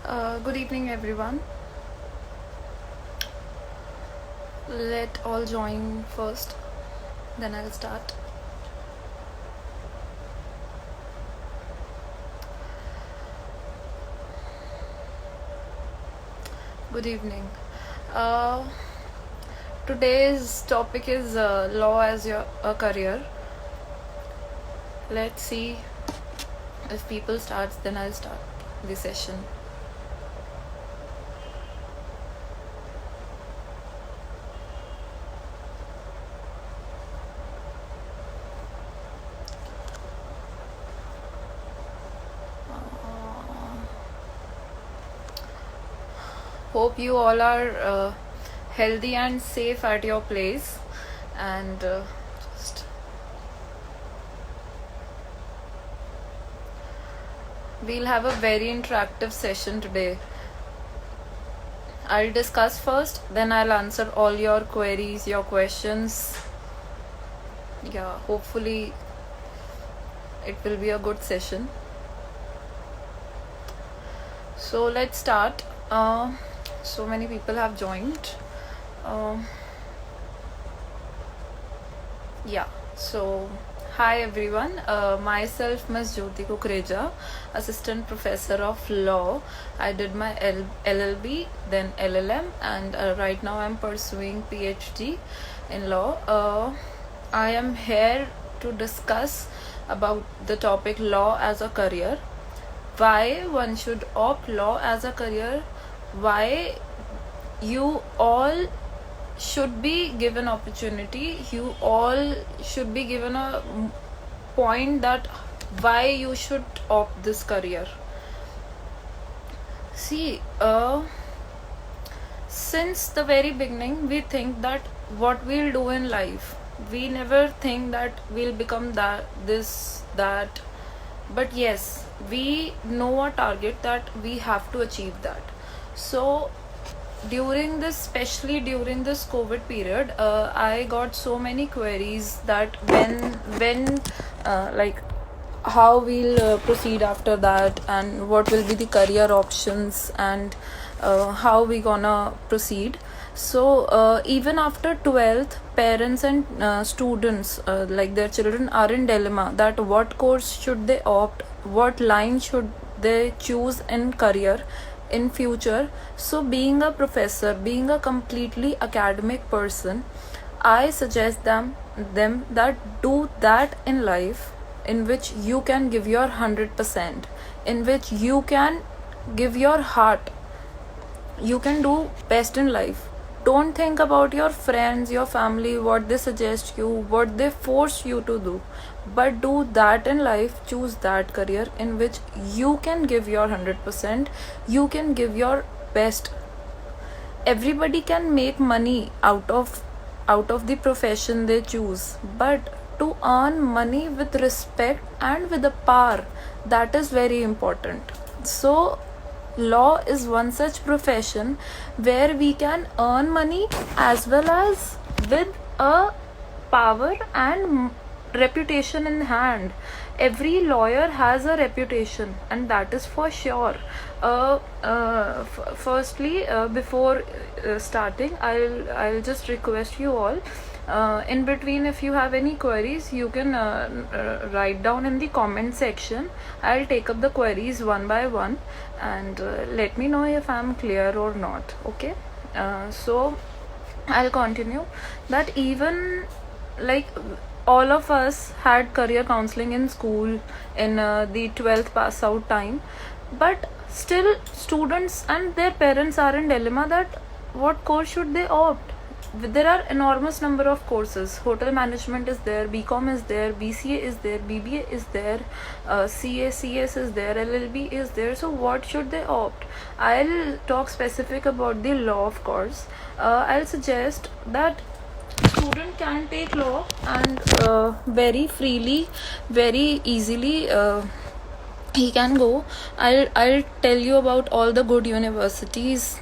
Good evening, everyone. Let all join first, then I'll start. Good evening. Uh, Today's topic is law as your career. Let's see if people starts, then I'll start the session. Hope you all are healthy and safe at your place, and just we'll have a very interactive session today. I'll discuss first, then I'll answer all your queries, your questions. Yeah, hopefully it will be a good session. So let's start. So many people have joined. Yeah, so hi everyone. Myself, Ms. Jyoti Kukreja, Assistant Professor of Law. I did my LLB, then LLM, and right now I'm pursuing PhD in law. I am here to discuss about the topic law as a career, why one should opt law as a career, why you all should be given opportunity, you all should be given a point that why you should opt this career. See, since the very beginning we think that what we'll do in life, we never think that we'll become that, but yes, we know a target that we have to achieve that. So during this, especially during this COVID period, I got so many queries that when like how we'll proceed after that, and what will be the career options, and how we gonna proceed. So even after 12th, parents and students, like their children, are in dilemma that what course should they opt, what line should they choose in career in future. So being a professor, being a completely academic person, I suggest them that do that in life in which you can give your 100%, in which you can give your heart, you can do best in life. Don't think about your friends, your family, what they suggest you, what they force you to do, but do that in life. Choose that career in which you can give your 100%, you can give your best. Everybody can make money out of the profession they choose, but to earn money with respect and with a power, that is very important. So law is one such profession where we can earn money as well as with a power and reputation in hand. Every lawyer has a reputation, and that is for sure. Firstly, before starting, I'll just request you all, in between, if you have any queries, you can write down in the comment section. I'll take up the queries one by one, and let me know if I'm clear or not. Okay, so I'll continue that. Even like all of us had career counseling in school in the 12th pass out time, but still students and their parents are in dilemma that what course should they opt. There are enormous number of courses. Hotel management is there, BCom is there, BCA is there, BBA is there, CS is there, LLB is there. So what should they opt? I'll talk specific about the law, of course. I'll suggest that student can take law, and very freely, very easily, he can go. I'll tell you about all the good universities,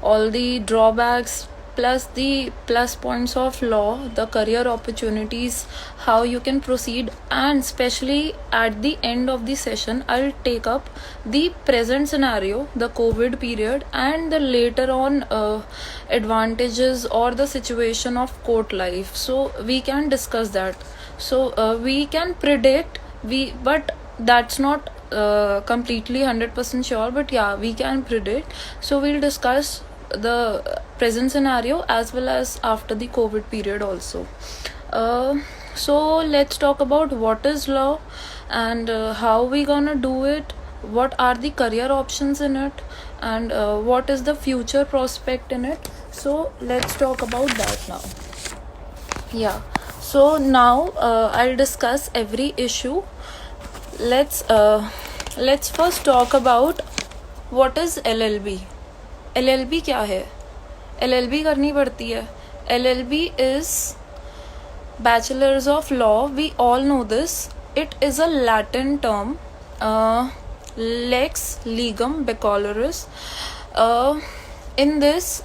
all the drawbacks, plus the plus points of law, the career opportunities, how you can proceed, and especially at the end of the session, I'll take up the present scenario, the COVID period, and the later on advantages or the situation of court life. So we can discuss that. So we can predict, but that's not completely 100% sure, but yeah, we can predict. So we'll discuss the present scenario as well as after the COVID period also. So let's talk about what is law and how we gonna do it, what are the career options in it, and what is the future prospect in it. So let's talk about that now. Yeah, so now I'll discuss every issue. Let's first talk about what is LLB. LLB क्या है? LLB करनी पड़ती है. LLB is Bachelors of Law. We all know this. It is a Latin term, lex legum baccalaureus. In this,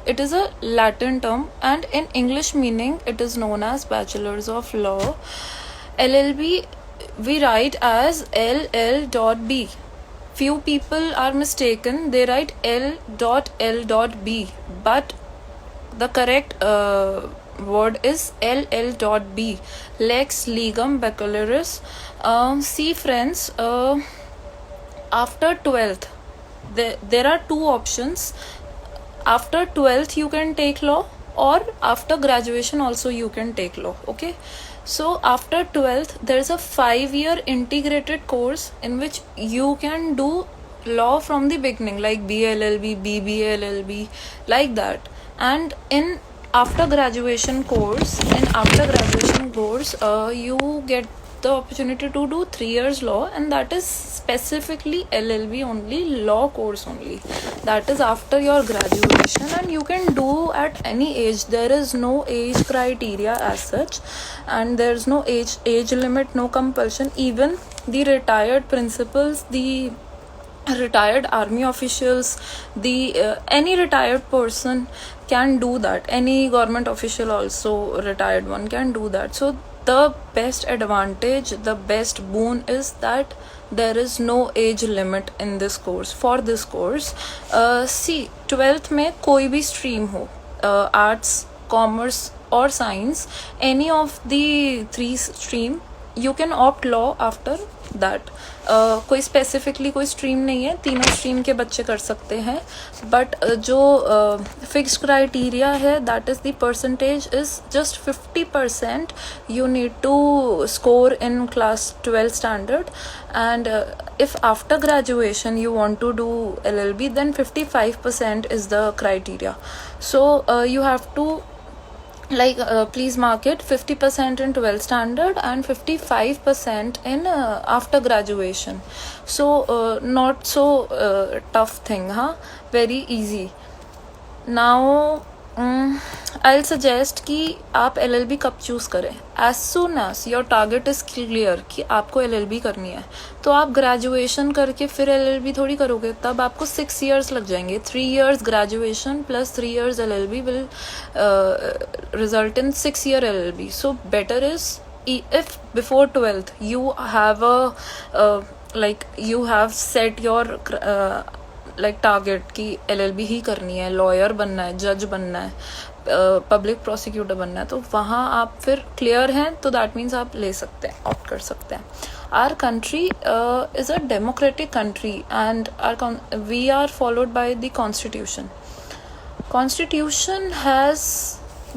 it is a Latin term, and in English meaning, it is known as Bachelors of Law. LLB we write as LL.B. Few people are mistaken, they write L.L.B, but the correct word is LL.B, lex legum baccalaureus. See friends, after 12th, there are two options. After 12th you can take law, or after graduation also you can take law. Okay, so after 12th there's a 5-year integrated course in which you can do law from the beginning, like BLLB, BBLLB, like that. And in after graduation course, you get the opportunity to do 3 years law, and that is specifically LLB only, law course only. That is after your graduation, and you can do at any age. There is no age criteria as such, and there is no age limit, no compulsion. Even the retired principals, the retired army officials, the any retired person can do that. Any government official also, retired one, can do that. So the best advantage, the best boon is that there is no age limit in this course, for this course. See, 12th में कोई भी stream हो, arts, commerce or science, any of the 3 stream, you can opt law after that. कोई specifically कोई stream नहीं है, तीनों stream के बच्चे कर सकते हैं. बट जो फिक्स क्राइटेरिया है, that is the percentage is just 50% you need to score in class 12 standard. And if after graduation you want to do LLB, then 55% is the criteria. So you have to please mark it, 50% in 12th standard and 55% in after graduation. So not so tough thing, very easy. Now I'll suggest कि आप LLB कब choose करें. As soon as your target is clear कि आपको LLB करनी है, तो आप ग्रेजुएशन करके फिर LLB थोड़ी करोगे. तब आपको 6 years लग जाएंगे. 3 years graduation plus 3 years LLB will result in 6-year LLB. So better is, if before 12th you have you have set your target कि LLB ही करनी है, लॉयर बनना है, जज बनना है, पब्लिक प्रोसिक्यूटर बनना है, तो वहाँ आप फिर क्लियर हैं, तो दैट मीन्स आप ले सकते हैं, ऑप्ट कर सकते हैं. Our country is a democratic country and we are followed by the constitution. Constitution has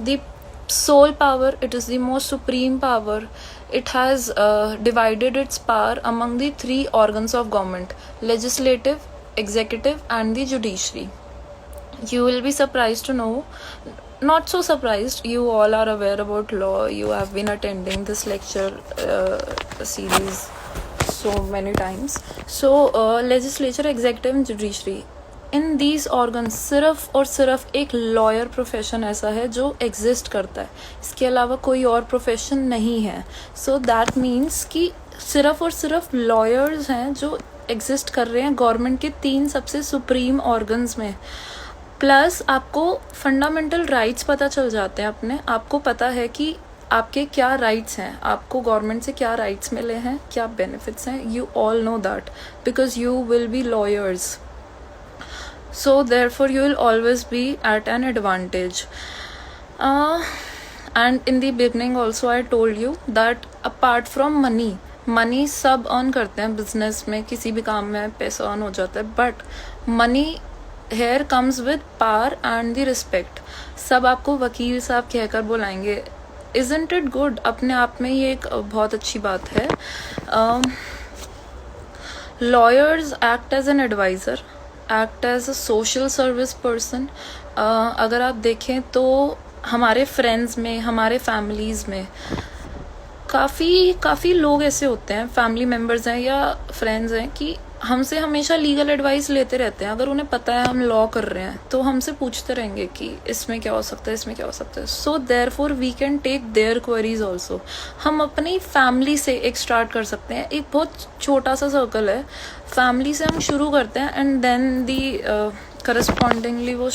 the sole power, it is the most supreme power. It has divided its power among the 3 organs of government: legislative, executive and the judiciary. You will be surprised to know, not so surprised, you all are aware about law, you have been attending this lecture series so many times. So legislature, executive and judiciary, in these organ सिर्फ और सिर्फ एक lawyer profession ऐसा है जो exist करता है, इसके अलावा कोई और प्रोफेशन नहीं है. सो दैट मीन्स कि सिर्फ और सिर्फ लॉयर्स हैं जो एग्जिस्ट कर रहे हैं गवर्नमेंट के 3 सबसे सुप्रीम ऑर्गन्स में. प्लस आपको फंडामेंटल राइट्स पता चल जाते हैं अपने, आपको पता है कि आपके क्या राइट्स हैं, आपको गवर्नमेंट से क्या राइट्स मिले हैं, क्या बेनिफिट्स हैं. You all know that because you will be lawyers. So therefore you will always be at an advantage. And in the beginning also I told you that apart from money सब earn करते हैं business में, किसी भी काम में पैसा earn हो जाता है, but money here comes with power and the respect. सब आपको वकील साहब कहकर बुलाएंगे. Isn't it good? अपने आप में ये एक बहुत अच्छी बात है. Lawyers act as an advisor, act as a social service person. अगर आप देखें तो हमारे फ्रेंड्स में, हमारे फैमिलीज़ में काफ़ी लोग ऐसे होते हैं, फैमिली मेम्बर्स हैं या फ्रेंड्स हैं, कि हमसे हमेशा लीगल एडवाइस लेते रहते हैं. अगर उन्हें पता है हम लॉ कर रहे हैं तो हमसे पूछते रहेंगे कि इसमें क्या हो सकता है, इसमें क्या हो सकता है. So therefore we can take their queries also. हम अपनी फैमिली से एक स्टार्ट कर सकते हैं. एक बहुत छोटा सा सर्कल है, फैमिली से हम शुरू करते हैं एंड देन दी करस्पॉन्डिंगली वो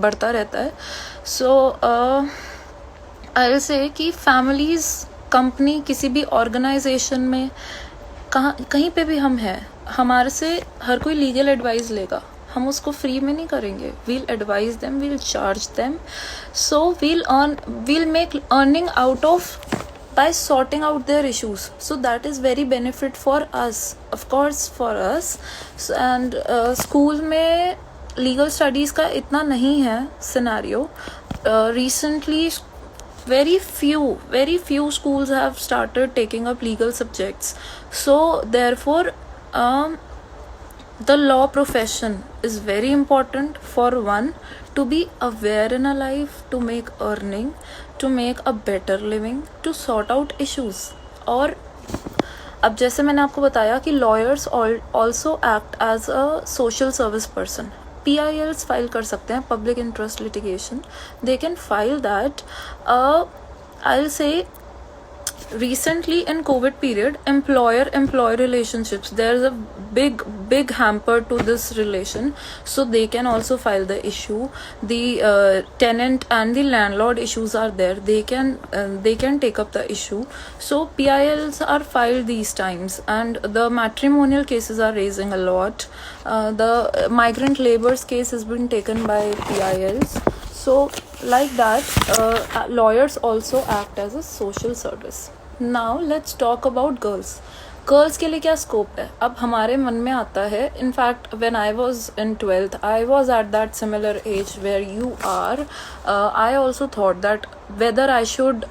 बढ़ता रहता है. सो आई विल से कि फैमिलीज, कंपनी, किसी भी ऑर्गेनाइजेशन में, कहीं पे भी हम हैं, हमारे से हर कोई लीगल एडवाइस लेगा. हम उसको फ्री में नहीं करेंगे. We'll advise them, we'll charge them. So we'll make earning out of by sorting out their issues. So that is very benefit for us, of course for us. And school में legal studies का इतना नहीं है scenario. Recently very few schools have started taking up legal subjects. So therefore the law profession is very important for one to be aware in a life, to make earning, to make a better living, to sort out issues. और अब जैसे मैंने आपको बताया कि lawyers also act as a social service person. PILs file कर सकते हैं, public interest litigation. They can file that. I'll say recently in COVID period, employer-employee relationships, there's a big hamper to this relation. So they can also file the issue. The tenant and the landlord issues are there. They can take up the issue. So PILs are filed these times, and the matrimonial cases are raising a lot. The migrant labor's case has been taken by PILs. So like that, lawyers also act as a social service. Now let's talk about girls. Girls के लिए क्या scope है? अब हमारे मन में आता है, in fact when I was in 12th, I was at that similar age where you are. I also thought that whether I should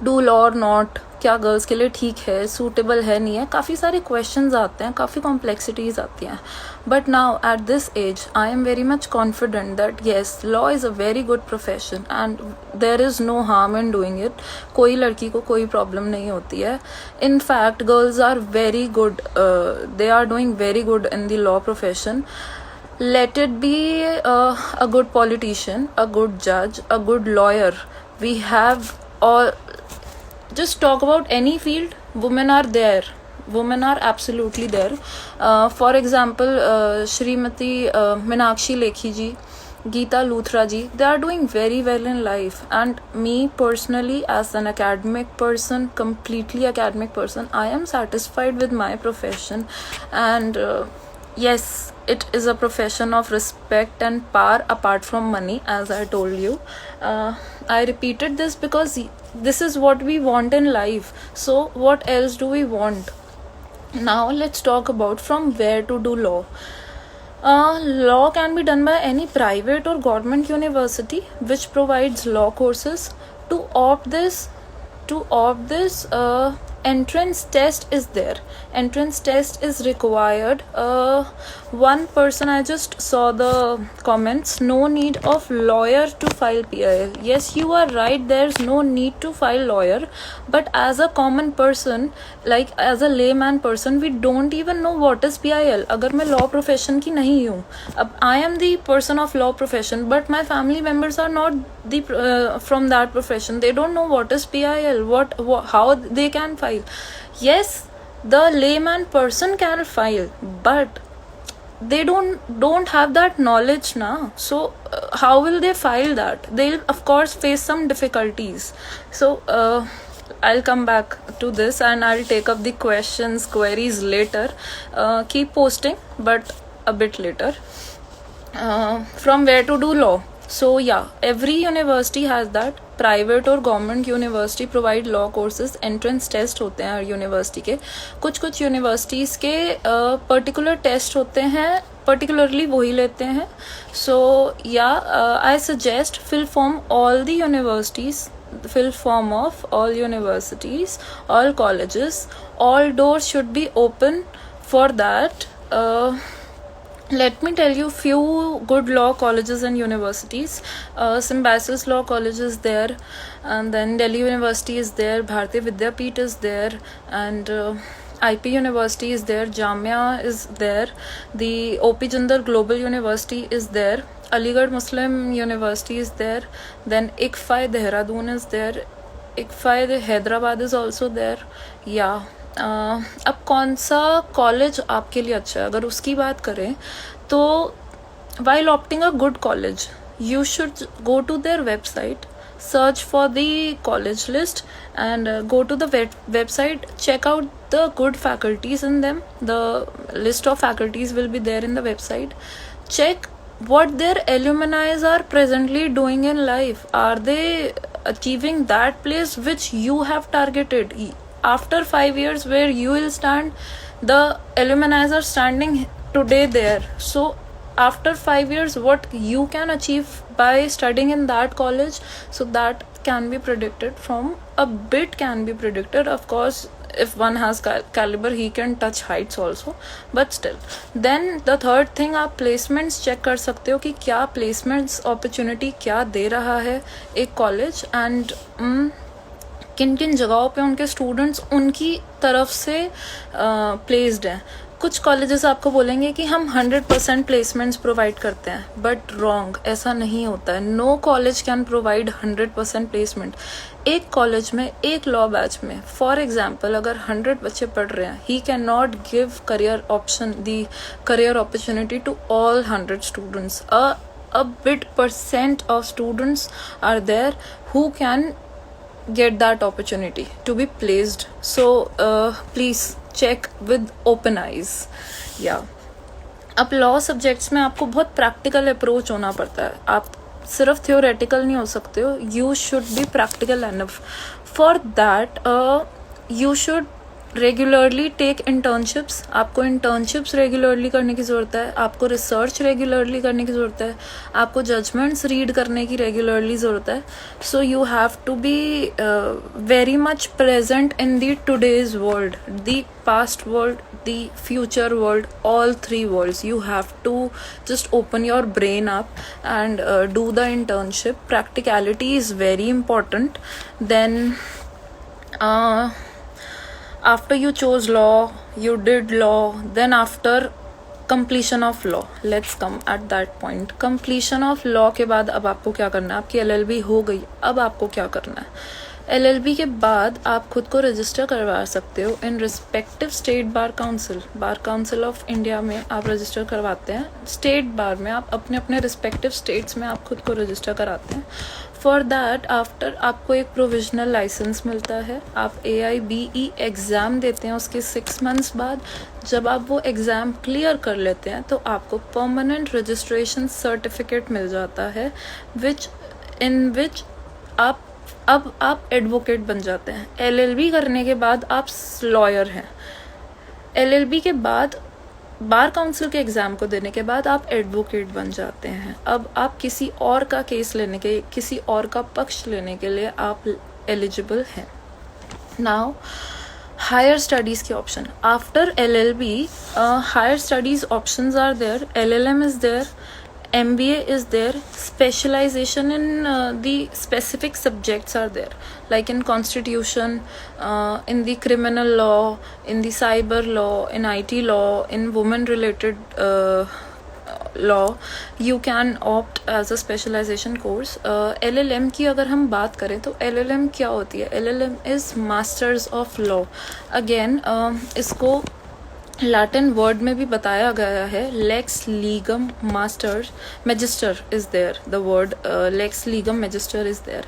do law or not, क्या गर्ल्स के लिए ठीक है, सूटेबल है, नहीं है. काफ़ी सारे क्वेश्चंस आते हैं, काफ़ी कॉम्प्लेक्सिटीज आती हैं. But now at this age I am very much confident that yes, law is a very good profession and there is no harm in doing it. कोई लड़की को कोई प्रॉब्लम नहीं होती है. In fact girls are very good, they are doing very good in the law profession. Let it be a good politician, a good judge, a good lawyer. We have, or just talk about any field, women are there. Women are absolutely there. For example, Shrimati Meenakshi Lekhi ji, Geeta Luthra ji, they are doing very well in life. And me personally, as an academic person, completely academic person, I am satisfied with my profession. And yes, it is a profession of respect and power apart from money, as I told you. I repeated this because this is what we want in life. So what else do we want? Now let's talk about from where to do law. Law can be done by any private or government university which provides law courses. To opt this, entrance test is there. Entrance test is required. One person, I just saw the comments, no need of lawyer to file PIL. Yes, you are right, there's no need to file lawyer, but as a common person, like as a layman person, we don't even know what is PIL. अगर मैं law profession की नहीं हूँ, अब I am the person of law profession, but my family members are not the from that profession. They don't know what is PIL, how they can file. Yes, the layman person can file, but they don't have that knowledge now, so how will they file that? They'll of course face some difficulties. So I'll come back to this and I'll take up the queries later. Keep posting, but a bit later. From where to do law? So yeah, every university has that. Private और government university provide law courses. Entrance test होते हैं हर university के. कुछ universities के particular test होते हैं, particularly वही लेते हैं. So yeah I suggest fill form all the universities, fill form of all universities, all colleges. All doors should be open for that. Let me tell you few good law colleges and universities. Symbiosis Law College is there, and then Delhi University is there, Bharatiya Vidyapeeth is there, and IP University is there, Jamia is there, the OP Jindal Global University is there, Aligarh Muslim University is there, then ICFI Dehradun is there, ICFI Hyderabad is also there. Yeah. अब कौन सा college आपके लिए अच्छा है, अगर उसकी बात करें तो while opting a good college you should go to their website, search for the college list, and go to the website, check out the good faculties in them. The list of faculties will be there in the website. Check what their alumni are presently doing in life. Are they achieving that place which you have targeted? After 5 years where you will stand, the alumni are standing today there. So after 5 years what you can achieve by studying in that college, so that can be predicted. From a bit can be predicted. Of course if one has caliber he can touch heights also, but still. Then the third thing, आप placements check कर सकते हो कि क्या placements opportunity क्या दे रहा है एक college, and किन किन जगहों पे उनके स्टूडेंट्स उनकी तरफ से प्लेस्ड हैं. कुछ कॉलेजेस आपको बोलेंगे कि हम 100% प्लेसमेंट्स प्रोवाइड करते हैं, बट रॉन्ग, ऐसा नहीं होता है. No college can provide 100% placement. एक कॉलेज में एक लॉ बैच में फॉर एग्जांपल अगर 100 बच्चे पढ़ रहे हैं, he can not give career option, the career opportunity to all 100 students. A bit percent of students are there who can get that opportunity to be placed. So please check with open eyes. Yeah. अब law subjects में आपको बहुत practical approach होना पड़ता है. आप सिर्फ theoretical नहीं हो सकते हो. You should be practical enough. For that you should regularly take internships. आपको इंटर्नशिप्स रेगुलरली करने की ज़रूरत है. आपको रिसर्च रेगुलरली करने की ज़रूरत है. आपको जजमेंट्स रीड करने की रेगुलरली ज़रूरत है. So you have to be very much present in the today's world, the past world, the future world, all three worlds. You have to just open your brain up and do the internship. Practicality is very important. Then after you chose law, you did law, then after completion of law, let's come at that point. completion of law के बाद अब आपको क्या करना है? आपकी LLB हो गई, अब आपको क्या करना है? LLB के बाद आप खुद को रजिस्टर करवा सकते हो in respective state bar council. Bar council of India में आप रजिस्टर करवाते हैं. स्टेट बार में आप अपने अपने रिस्पेक्टिव स्टेट्स में आप खुद को रजिस्टर कराते हैं. फॉर दैट आफ्टर आपको एक प्रोविजनल लाइसेंस मिलता है. आप AIBE एग्ज़ाम देते हैं. उसके 6 months बाद जब आप वो एग्ज़ाम क्लियर कर लेते हैं तो आपको परमानेंट रजिस्ट्रेशन सर्टिफिकेट मिल जाता है, विच आप एडवोकेट बन जाते हैं. LLB करने के बाद आप लॉयर हैं. LLB के बाद बार काउंसिल के एग्ज़ाम को देने के बाद आप एडवोकेट बन जाते हैं. अब आप किसी और का केस लेने के, किसी और का पक्ष लेने के लिए आप एलिजिबल हैं. नाउ हायर स्टडीज़ के option. After LLB higher studies options are there. LLM is there, MBA is there. Specialization in the specific subjects are there, like in constitution, in the criminal law, in the cyber law, in IT law, in women related law. You can opt as a specialization course. LLM की अगर हम बात करें तो LLM क्या होती है? LLM is Masters of Law. Again इसको लैटिन वर्ड में भी बताया गया है, lex legum master magister is there, the word lex legum magister is there.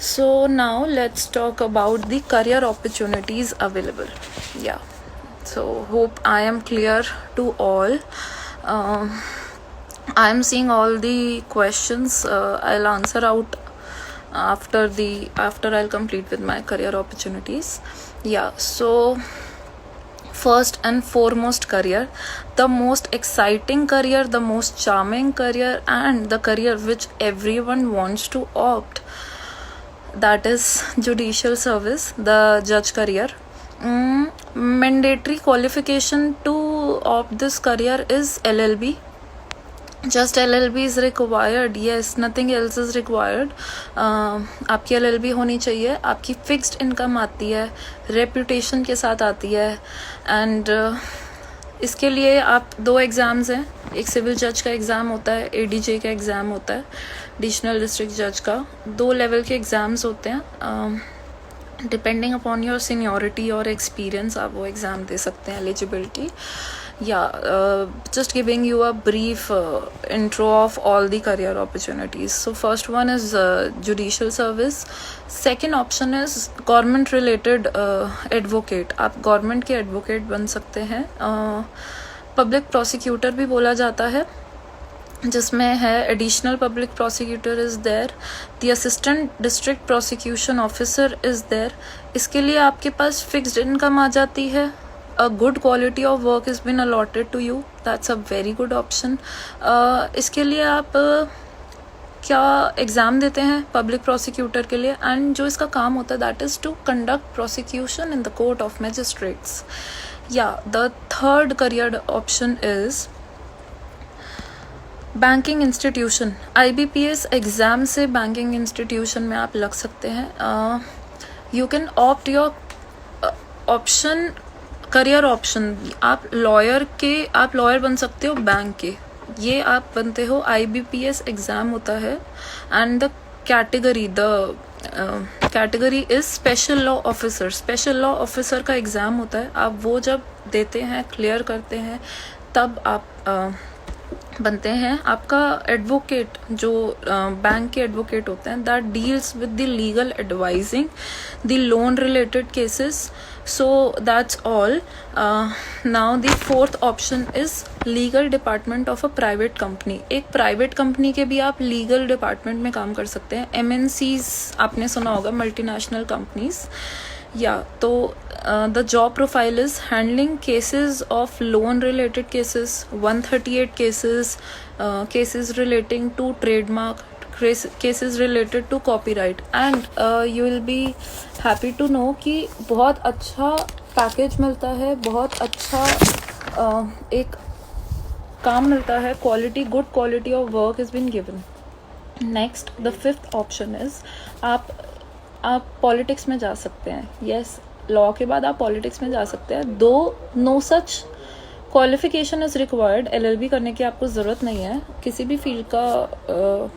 So now let's talk about the career opportunities available. Yeah, so hope I am clear to all. I am seeing all the questions. I'll answer out after I'll complete with my career opportunities. Yeah, so first and foremost career, the most exciting career, the most charming career, and the career which everyone wants to opt, that is judicial service, the judge career. Mandatory qualification to opt this career is LLB. Just LLB is required. Yes, nothing else is required. आपकी LLB होनी चाहिए. आपकी fixed income आती है, reputation के साथ आती है. एंड इसके लिए आप 2 एग्ज़ाम्स हैं. एक सिविल जज का एग्ज़ाम होता है, ADJ का एग्ज़ाम होता है, एडिशनल डिस्ट्रिक्ट जज का. 2 लेवल के एग्ज़ाम्स होते हैं. डिपेंडिंग अपॉन योर सीनियरिटी और एक्सपीरियंस आप वो एग्ज़ाम दे सकते हैं. Eligibility, just giving you a brief intro of all the career opportunities. So first one is judicial service. Second option is government related advocate. आप government के advocate बन सकते हैं. public prosecutor भी बोला जाता है, जिसमें है additional public prosecutor is there, the assistant district prosecution officer is there. इसके लिए आपके पास फिक्स्ड इनकम आ जाती है. A good quality of work has been allotted to you. That's a very good option. इसके लिए आप क्या एग्ज़ाम देते हैं पब्लिक प्रोसिक्यूटर के लिए, एंड जो इसका काम होता है that is to conduct prosecution in the court of magistrates. The third career option is banking institution. IBPS exam से बैंकिंग इंस्टीट्यूशन में आप लग सकते हैं. You can opt your option, career option. आप लॉयर बन सकते हो बैंक के. ये आप बनते हो, IBPS एग्ज़ाम होता है. And the category is special law officer. Special law officer का एग्ज़ाम होता है. आप वो जब देते हैं, क्लियर करते हैं, तब आप बनते हैं. आपका एडवोकेट जो बैंक के एडवोकेट होते हैं, that deals with the legal advising, the loan related cases. So that's all. Now the fourth option is legal department of a private company. एक प्राइवेट कंपनी के भी आप लीगल डिपार्टमेंट में काम कर सकते हैं. MNCs आपने सुना होगा, मल्टीनेशनल कंपनीज. तो the job profile is handling cases of loan related cases, 138 cases, cases relating to trademark, cases related to copyright. And you will be happy to know कि बहुत अच्छा पैकेज मिलता है, बहुत अच्छा एक काम मिलता है. Good quality of work is been given. Next, the fifth option is आप पॉलिटिक्स में जा सकते हैं. यस, लॉ के बाद आप पॉलिटिक्स में जा सकते हैं. No such qualification is required. LLB करने की आपको ज़रूरत नहीं है. किसी भी फील्ड का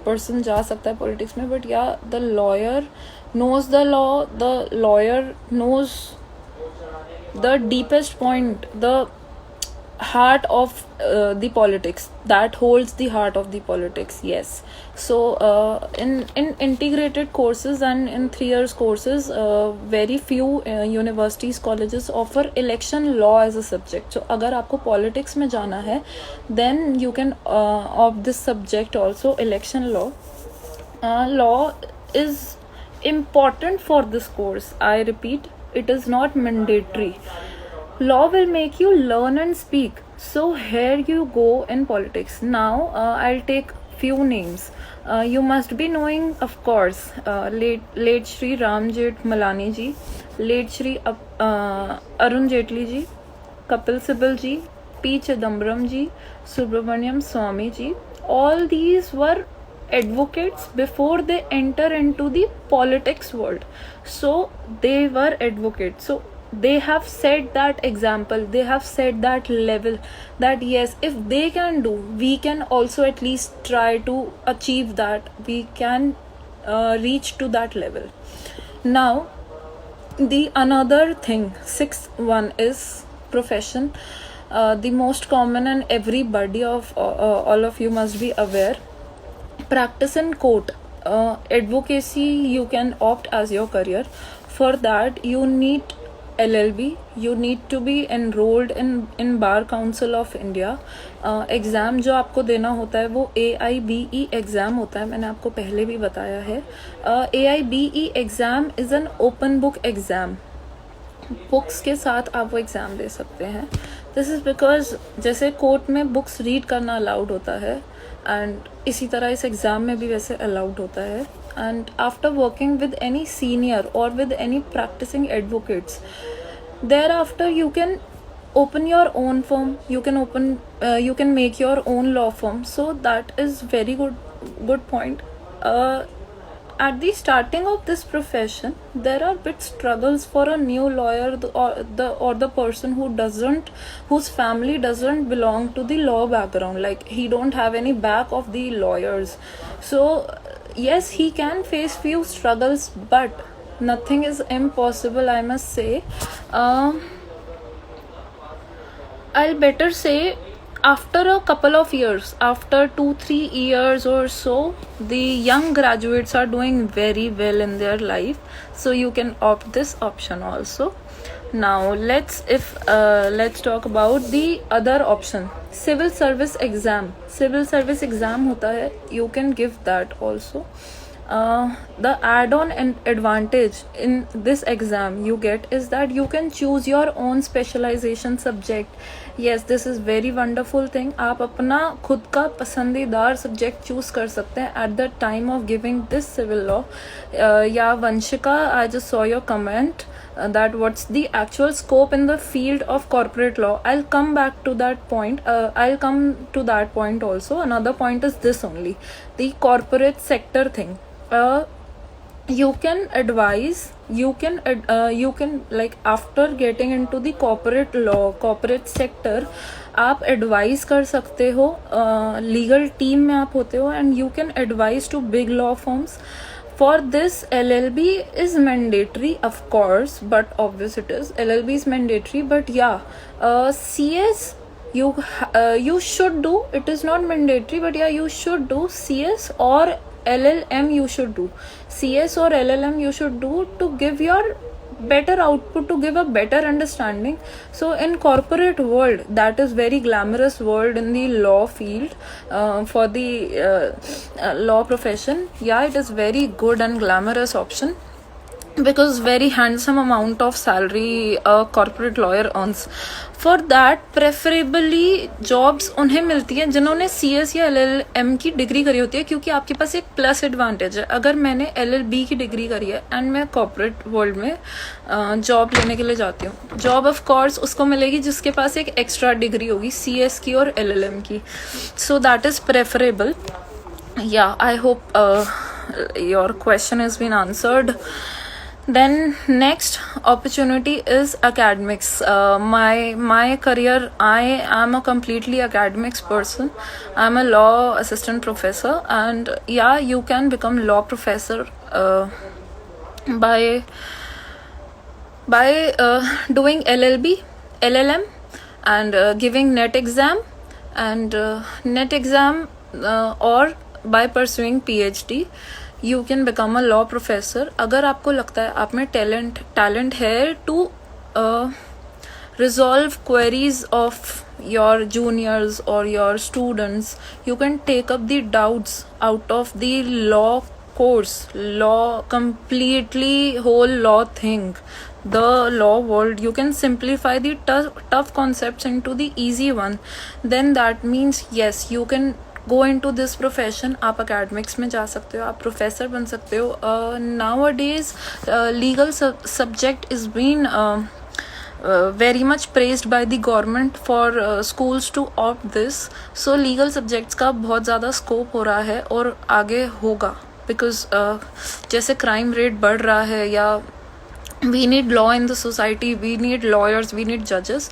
पर्सन जा सकता है पॉलिटिक्स में. But the lawyer knows the law, the lawyer knows the deepest point, the heart of the politics, that holds the heart of the politics. Yes, so in integrated courses and in 3 years courses, very few universities, colleges offer election law as a subject. So अगर आपको politics में जाना है, then you can opt this subject also, election law. Law is important for this course. I repeat, it is not mandatory. Law will make you learn and speak. So here you go in politics. Now I'll take few names. You must be knowing, of course, late Shri Ram Jethmalani ji, late Shri Arun Jaitley ji, Kapil Sibal ji, P Chidambaram ji, Subramaniam Swamy ji. All these were advocates before they enter into the politics world. So they were advocates. So they have set that example, they have set that level, that yes, if they can do, we can also at least try to achieve that. We can reach to that level. Now the another thing, sixth one is profession, the most common and everybody of all of you must be aware. Practice in court. Advocacy you can opt as your career. For that you need LLB. You need to be enrolled in Bar Council of India. Exam जो आपको देना होता है वो AIBE exam होता है, मैंने आपको पहले भी बताया है. AIBE exam is an open book exam. Books के साथ आप वो एग्ज़ाम दे सकते हैं. दिस इज़ बिकॉज जैसे कोर्ट में बुक्स रीड करना अलाउड होता है, एंड इसी तरह इस एग्ज़ाम में भी वैसे अलाउड होता है. And after working with any senior or with any practising advocates, thereafter you can open your own firm, you can make your own law firm. So that is very good point. At the starting of this profession there are bit struggles for a new lawyer, or the person whose family doesn't belong to the law background, like he don't have any back of the lawyers. So yes, he can face few struggles, but nothing is impossible, I must say. I'll better say after a couple of years, after 2-3 years or so, the young graduates are doing very well in their life, so you can opt this option also. Now let's talk about the other option, civil service exam. Civil service exam hota hai, you can give that also. The add-on and advantage in this exam you get is that you can choose your own specialization subject. Yes, this is very wonderful thing. आप अपना खुद का पसंदीदार subject choose कर सकते हैं at the time of giving this civil law. Yeah, Vanshika, I just saw your comment that what's the actual scope in the field of corporate law. I'll come back to that point. I'll come to that point also. Another point is this only, the corporate sector thing. You can advise, you can like after getting into the corporate law, corporate sector, आप advise कर सकते हो, legal team में आप होते हो, and you can advise to big law firms. For this, LLB is mandatory, of course, but obvious it is. LLB is mandatory, but yeah, CS you should do. It is not mandatory, but yeah, you should do CS or LLM. You should do CS or LLM. You should do to give your better output, to give a better understanding. So in corporate world, that is very glamorous world in the law field, for the law profession, yeah, it is very good and glamorous option, because very handsome amount of salary a corporate lawyer earns. For that preferably jobs उन्हें मिलती है जिन्होंने CS या LLM की degree करी होती है, क्योंकि आपके पास एक प्लस एडवांटेज है. अगर मैंने LLB की डिग्री करी है एंड मैं कॉर्पोरेट वर्ल्ड में जॉब लेने के लिए जाती हूँ, जॉब ऑफ कोर्स उसको मिलेगी जिसके पास एक एक्स्ट्रा डिग्री होगी CS की और LLM की. So that is preferable. Yeah, I hope your question has been answered. Then next opportunity is academics. My career, I am a completely academics person. I'm a law assistant professor, and yeah, you can become law professor by doing LLB, LLM, and giving NET exam, and or by pursuing PhD. You can become a law professor. अगर आपको लगता है आप में talent है to resolve queries of your juniors or your students, you can take up the doubts out of the law course, law completely, whole law thing, the law world. You can simplify the tough concepts into the easy one. Then that means yes, you can go into this profession. आप academics में जा सकते हो, आप professor बन सकते हो. Nowadays legal subject is being very much praised by the government for schools to opt this. So legal subjects का बहुत ज़्यादा scope हो रहा है और आगे होगा, because जैसे crime rate बढ़ रहा है, या we need law in the society, we need lawyers, we need judges,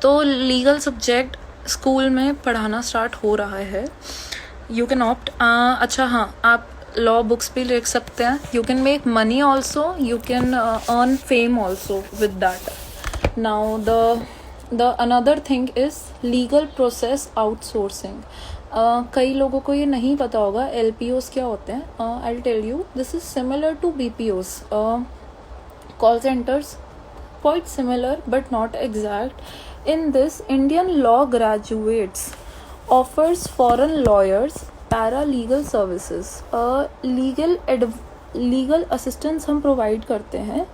तो legal subject स्कूल में पढ़ाना स्टार्ट हो रहा है. You can opt. अच्छा हाँ, आप लॉ बुक्स भी लिख सकते हैं. You can make money also, you can earn fame also with that. Now the the another thing is legal process outsourcing. कई लोगों को ये नहीं पता होगा LPOs क्या होते हैं. I tell you, this is similar to BPOs. Call centres, quite similar but not exact. In this, Indian law graduates offers foreign lawyers paralegal services. Legal assistance हम प्रोवाइड करते हैं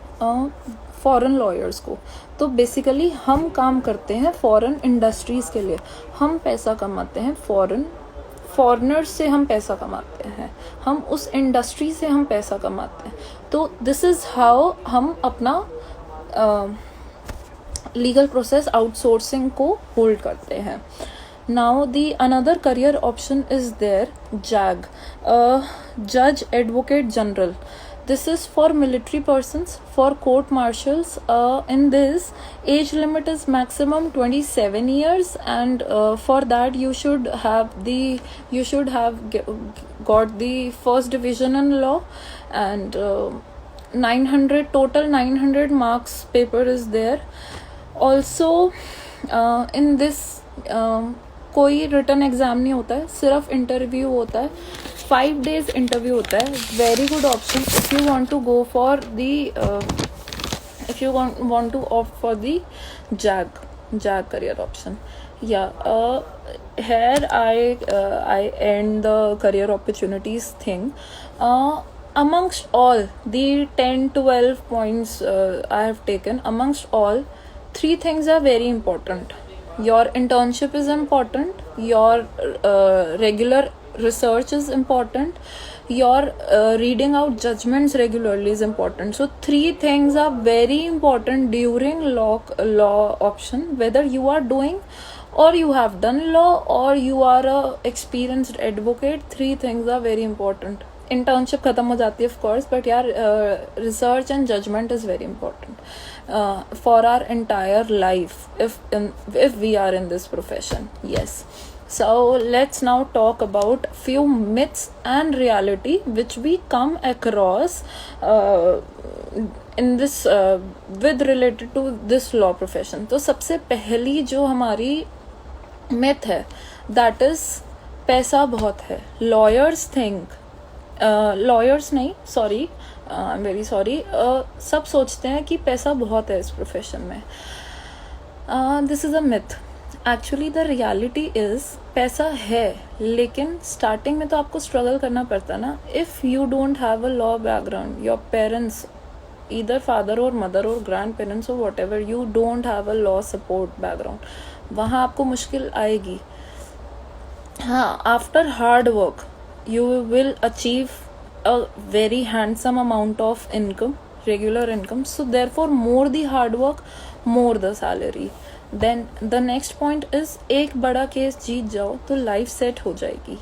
फॉरेन लॉयर्स को. तो basically हम काम करते हैं foreign industries के लिए. हम पैसा कमाते हैं फॉरेनर्स से, हम पैसा कमाते हैं, हम उस इंडस्ट्री से हम पैसा कमाते हैं. तो दिस इज़ हाउ हम अपना लीगल प्रोसेस आउटसोर्सिंग को होल्ड करते हैं. Now the another career option is there, JAG, जज advocate general. This is for military persons, for court martials. In this, age limit is maximum 27 years, and for that you should have got the first division in law, and 900 marks paper is there. Also, in this कोई return exam नहीं होता है, सिर्फ interview होता है. 5 days interview होता है. Very good option if you want to go for the if you want to opt for the JAG career option. Here I end the career opportunities thing. Amongst all the 10-12 points I have taken, amongst all, 3 things are very important. Your internship is important, your regular research is important, your reading out judgments regularly is important. So 3 things are very important during law option, whether you are doing or you have done law or you are a experienced advocate. 3 things are very important. Internship ख़त्म हो जाती है of course, but यार research and judgement is very important for our entire life if we are in this profession. Yes. So let's now talk about few myths and reality which we come across in this with related to this law profession. तो सबसे पहली जो हमारी myth है, that is पैसा बहुत है. Lawyers नहीं, sorry, I am very sorry, सब सोचते हैं कि पैसा बहुत है इस प्रोफेशन में. This is a myth. Actually the reality is पैसा है, लेकिन स्टार्टिंग में तो आपको स्ट्रगल करना पड़ता है ना. If you don't have a law background, your parents, either father or mother or grandparents or whatever, you don't have a law support background, वहाँ आपको मुश्किल आएगी. हाँ, after hard work you will achieve a very handsome amount of income, regular income. So therefore, more the hard work, more the salary. Then the next point is, एक बड़ा case जीत जाओ तो life set हो जाएगी.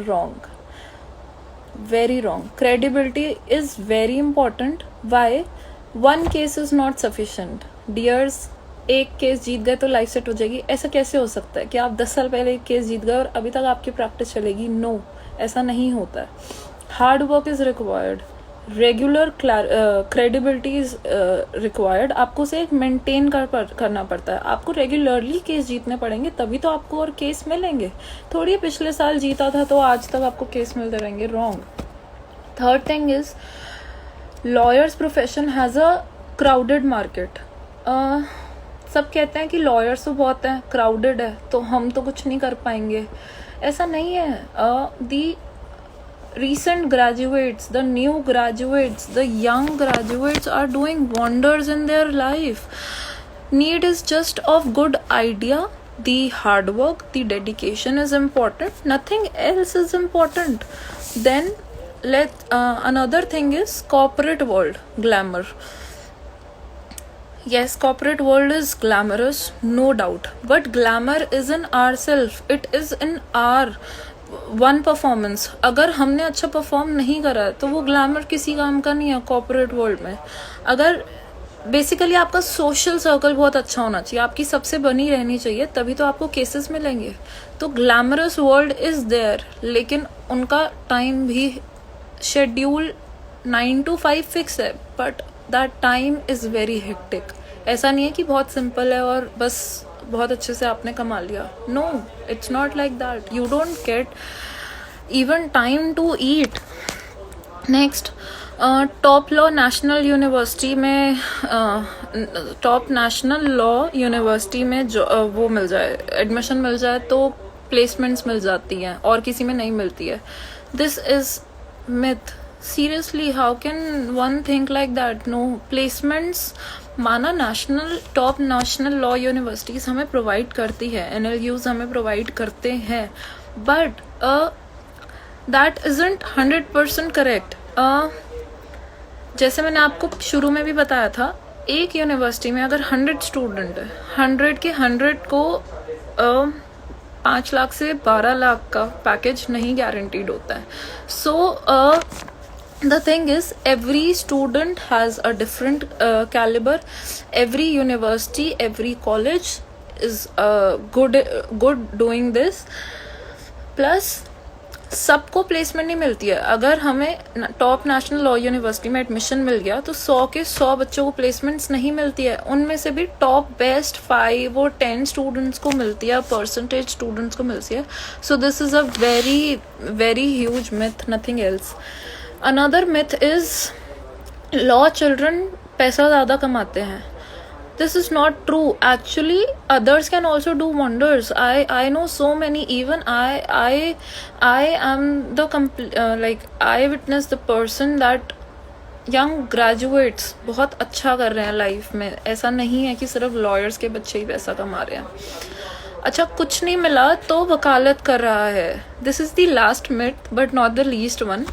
Wrong. Very wrong. Credibility is very important. Why? One case is not sufficient. Dears, एक case जीत गए तो life set हो जाएगी, ऐसा कैसे हो सकता है कि आप 10 साल पहले एक केस जीत गए और अभी तक आपकी प्रैक्टिस चलेगी? नो, ऐसा नहीं होता है. Hard work is required, regular credibility is required. आपको उसे एक मेंटेन करना पड़ता है. आपको रेगुलरली केस जीतने पड़ेंगे, तभी तो आपको और केस मिलेंगे. थोड़ी पिछले साल जीता था तो आज तक आपको केस मिलते रहेंगे. Wrong. Third thing is, lawyers profession has a crowded market. सब कहते हैं कि लॉयर्स तो बहुत हैं, क्राउडेड है, तो हम तो कुछ नहीं कर पाएंगे. ऐसा नहीं है. दी recent graduates, the new graduates, the young graduates are doing wonders in their life. Need is just of good idea. The hard work, the dedication is important. Nothing else is important. Then another thing is corporate world glamour. Yes, corporate world is glamorous, no doubt. But glamour is in ourselves. It is in our one performance. अगर हमने अच्छा perform नहीं करा तो वो glamour किसी काम का नहीं है कॉर्पोरेट वर्ल्ड में. अगर बेसिकली आपका सोशल सर्कल बहुत अच्छा होना चाहिए, आपकी सबसे बनी रहनी चाहिए, तभी तो आपको केसेस मिलेंगे. तो ग्लैमरस वर्ल्ड इज देयर, लेकिन उनका टाइम भी शेड्यूल 9 to 5 फिक्स है, but that time is very hectic. ऐसा नहीं है कि बहुत सिंपल है और बस बहुत अच्छे से आपने कमा लिया. No, it's not like that. You don't get even time to eat. Next, top law national university में, टॉप नेशनल लॉ यूनिवर्सिटी में जो वो मिल जाए, एडमिशन मिल जाए तो प्लेसमेंट्स मिल जाती हैं और किसी में नहीं मिलती है. This is myth. Seriously, how can one think like that? No, placements माना national, top national law universities हमें प्रोवाइड करती है, NLUs हमें प्रोवाइड करते हैं, बट दैट इजंट 100% करेक्ट. जैसे मैंने आपको शुरू में भी बताया था, एक यूनिवर्सिटी में अगर 100 स्टूडेंट है, 100 के 100 को 5 लाख से 12 लाख का पैकेज नहीं गारंटीड होता है. सो the thing is, every student has a different caliber. Every university, every college is good doing this. Plus सबको प्लेसमेंट नहीं मिलती है. अगर हमें टॉप नेशनल लॉ यूनिवर्सिटी में एडमिशन मिल गया तो 100 के 100 बच्चों को प्लेसमेंट्स नहीं मिलती है. उनमें से भी टॉप बेस्ट 5 और 10 स्टूडेंट्स को मिलती है, परसेंटेज स्टूडेंट्स को मिलती है. So this is a very very huge myth, nothing else. Another myth is law children पैसा ज़्यादा कमाते हैं. This is not true. Actually, others can also do wonders. I know so many. Even I am the I witnessed the person that young graduates बहुत अच्छा कर रहे हैं life में. ऐसा नहीं है कि सिर्फ लॉयर्स के बच्चे ही पैसा कमा रहे हैं. अच्छा, कुछ नहीं मिला तो वकालत कर रहा है. This is the last myth but not the least one.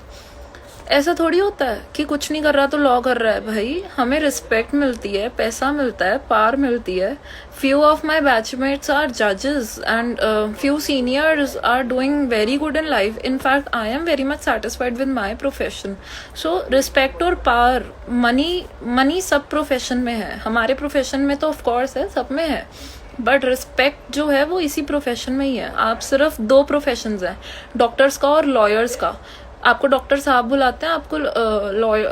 ऐसा थोड़ी होता है कि कुछ नहीं कर रहा तो लॉ कर रहा है. भाई, हमें रिस्पेक्ट मिलती है, पैसा मिलता है, पार मिलती है. Few of my batchmates are जजेस and few seniors are doing very good in life. In fact I am very much satisfied with my profession. So respect और पावर, मनी सब प्रोफेशन में है. हमारे प्रोफेशन में तो ऑफकोर्स है, सब में है, बट रिस्पेक्ट जो है वो इसी प्रोफेशन में ही है. आप सिर्फ 2 प्रोफेशंस हैं, डॉक्टर्स का और लॉयर्स का. आपको डॉक्टर साहब बुलाते हैं, आपको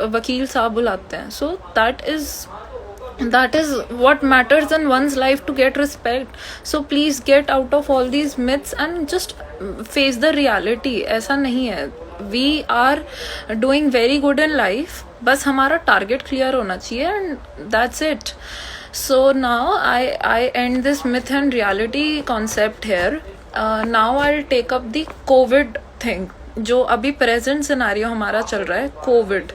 वकील साहब बुलाते हैं. So that is what matters in one's life, to get respect. So please get out of all these myths and just face the reality. ऐसा नहीं है. We are doing very good in life. बस हमारा target clear होना चाहिए and that's it. So now I end this myth and reality concept here. Now I'll take up the COVID thing. जो अभी present scenario हमारा चल रहा है, कोविड.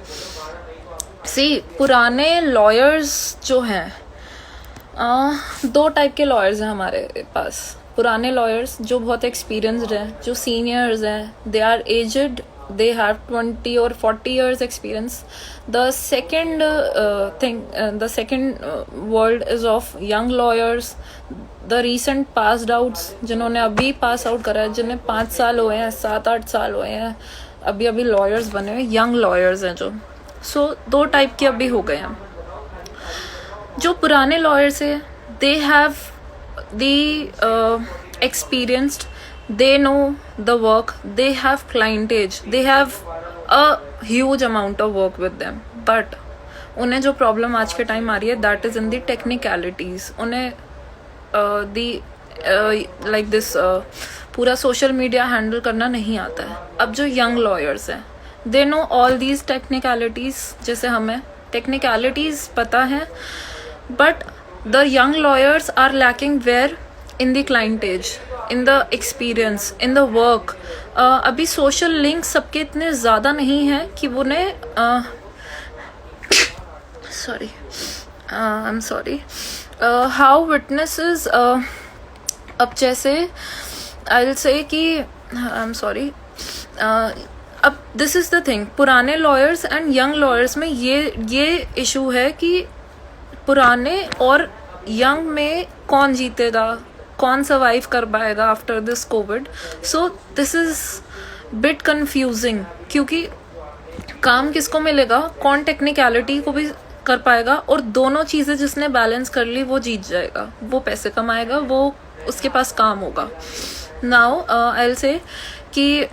सी, पुराने लॉयर्स जो हैं, 2 टाइप के लॉयर्स हैं हमारे पास. पुराने लॉयर्स जो बहुत एक्सपीरियंस्ड हैं, जो सीनियर्स हैं, they are aged, they have 20 or 40 years experience. The second world is of young lawyers, the recent passed outs, जिन्होंने अभी पास आउट करा है, जिन्हें 5 साल हुए हैं, 7-8 साल हुए हैं, अभी लॉयर्स बने हुए, यंग लॉयर्स हैं जो. सो 2 टाइप के अभी हो गए हैं. जो पुराने लॉयर्स हैं, they have the experienced, they know the work, they have clientage, they have a huge amount of work with them. But उन्हें जो प्रॉब्लम आज के टाइम आ रही है, that is in the technicalities. उन्हें like this पूरा social media handle करना नहीं आता है. अब जो यंग लॉयर्स हैं, they know all these technicalities. जैसे हमें technicalities पता है, but the young lawyers are lacking where? In the clientage, in the experience, in the work. अभी social links सबके इतने ज़्यादा नहीं हैं कि उन्हें I'm sorry. How witnesses, अब जैसे I'll say कि I'm sorry. अब this is the thing. पुराने lawyers and young lawyers में ये issue है कि पुराने और यंग में कौन जीतेगा, कौन सर्वाइव कर पाएगा after this Covid. So this is bit confusing, क्योंकि काम किसको मिलेगा, कौन टेक्निकलिटी को भी कर पाएगा, और दोनों चीज़ें जिसने बैलेंस कर ली वो जीत जाएगा, वो पैसे कमाएगा, वो उसके पास काम होगा. नाउ आई विल से कि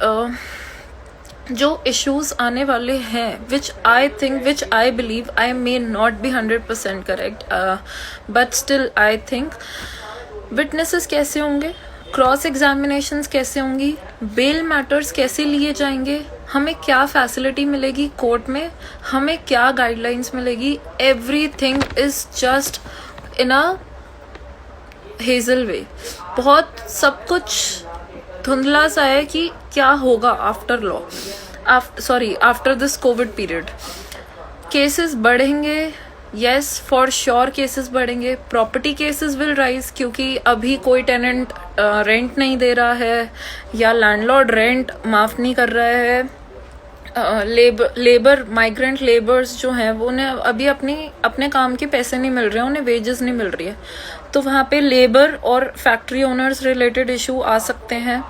जो इश्यूज आने वाले हैं, which I believe, I may not be 100% correct, but still I think witnesses कैसे होंगे, क्रॉस एग्जामिनेशंस कैसे होंगी, बेल मैटर्स कैसे लिए जाएंगे, हमें क्या फैसिलिटी मिलेगी कोर्ट में, हमें क्या गाइडलाइंस मिलेगी, everything is just in a hazel way. बहुत सब कुछ धुंधला सा है कि क्या होगा after law, after this covid period. Cases बढ़ेंगे, यस फॉर श्योर केसेस बढ़ेंगे. प्रॉपर्टी केसेस विल राइज क्योंकि अभी कोई टेनेंट रेंट नहीं दे रहा है या लैंडलॉर्ड रेंट माफ नहीं कर रहा है. लेबर माइग्रेंट लेबर्स जो हैं वो उन्हें अभी अपने काम के पैसे नहीं मिल रहे हैं, उन्हें वेजेस नहीं मिल रही है, तो वहाँ पे लेबर और फैक्ट्री ओनर्स रिलेटेड इशू आ सकते हैं.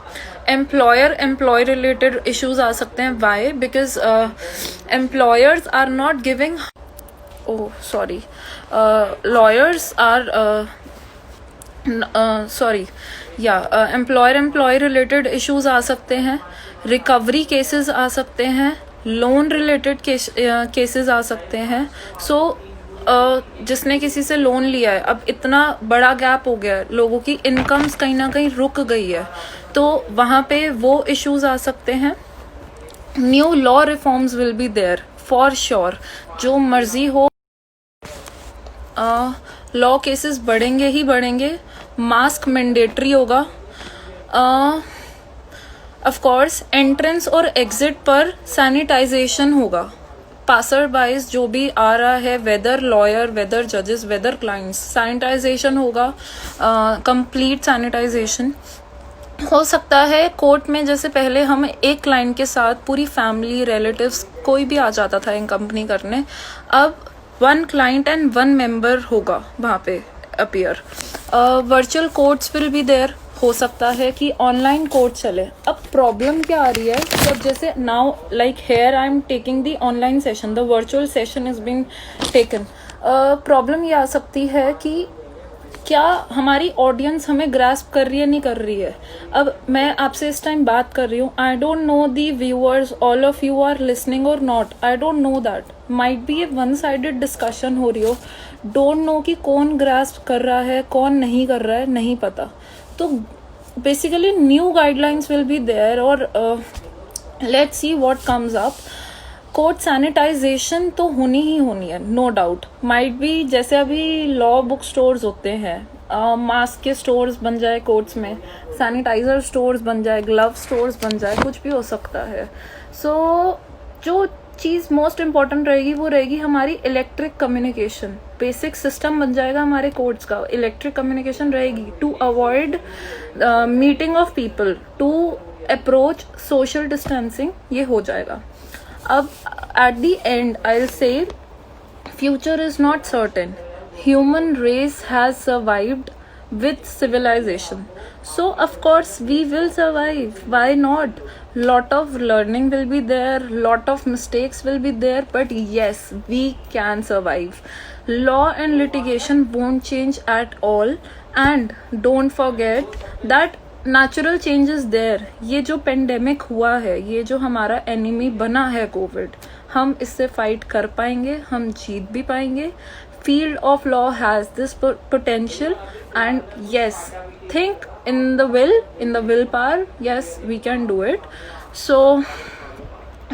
एम्प्लॉय रिलेटेड इश्यूज आ सकते हैं. Why? Because employers are not giving, lawyers are employ related issues आ सकते हैं. रिकवरी केसेस आ सकते हैं. लोन रिलेटेड केसेस आ सकते हैं. जिसने किसी से लोन लिया है, अब इतना बड़ा गैप हो गया है, लोगों की इनकम्स कहीं ना कहीं रुक गई है, तो वहाँ पे वो इश्यूज आ सकते हैं. New law reforms will be there for sure. जो मर्जी हो, लॉ केसेस बढ़ेंगे ही बढ़ेंगे. मास्क मैंडेटरी होगा. ऑफ कोर्स एंट्रेंस और एग्जिट पर सैनिटाइजेशन होगा. पासर बाइज जो भी आ रहा है, वेदर लॉयर, वेदर जजेस, वेदर क्लाइंट्स, सैनिटाइजेशन होगा. कंप्लीट सैनिटाइजेशन हो सकता है. कोर्ट में जैसे पहले हम एक क्लाइंट के साथ पूरी फैमिली, रिलेटिव्स कोई भी आ जाता था इन कंपनी करने, अब 1 क्लाइंट एंड 1 मेंबर होगा वहाँ पे appear. Virtual courts will be there. हो सकता है कि ऑनलाइन कोर्ट चले. अब प्रॉब्लम क्या आ रही है, जब जैसे now like here I am taking the online session, the virtual session is being taken. Problem ये आ सकती है कि क्या हमारी ऑडियंस हमें ग्रास्प कर रही है, नहीं कर रही है. अब मैं आपसे इस टाइम बात कर रही हूँ, I don't know the viewers, all of you are listening or not, I don't know that. Might be a one sided discussion हो रही हो. डोंट नो कि कौन ग्रास्प कर रहा है, कौन नहीं कर रहा है, नहीं पता. तो basically new guidelines will be there और let's see what comes up. Court sanitisation तो होनी ही होनी है, नो डाउट. माइट बी जैसे अभी लॉ बुक स्टोर्स होते हैं, मास्क के स्टोर्स बन जाए कोर्ट्स में, सैनिटाइजर स्टोर्स बन जाए, ग्लव स्टोर्स बन जाए, कुछ भी हो सकता है. सो जो चीज़ मोस्ट इम्पॉर्टेंट रहेगी वो रहेगी हमारी इलेक्ट्रिक कम्युनिकेशन. बेसिक सिस्टम बन जाएगा हमारे कोर्ट्स का, इलेक्ट्रिक कम्युनिकेशन रहेगी to avoid meeting of people, to approach social distancing. ये हो जाएगा. अब at the end I'll say future is not certain. Human race has survived with civilization, so of course we will survive. Why not? Lot of learning will be there, lot of mistakes will be there, but yes, we can survive. Law and litigation won't change at all, and don't forget that natural changes there. ये जो pandemic हुआ है, ये जो हमारा enemy बना है Covid, हम इससे फाइट कर पाएंगे, हम जीत भी पाएंगे. Field of law has this potential and yes, think in the will power, yes we can do it. So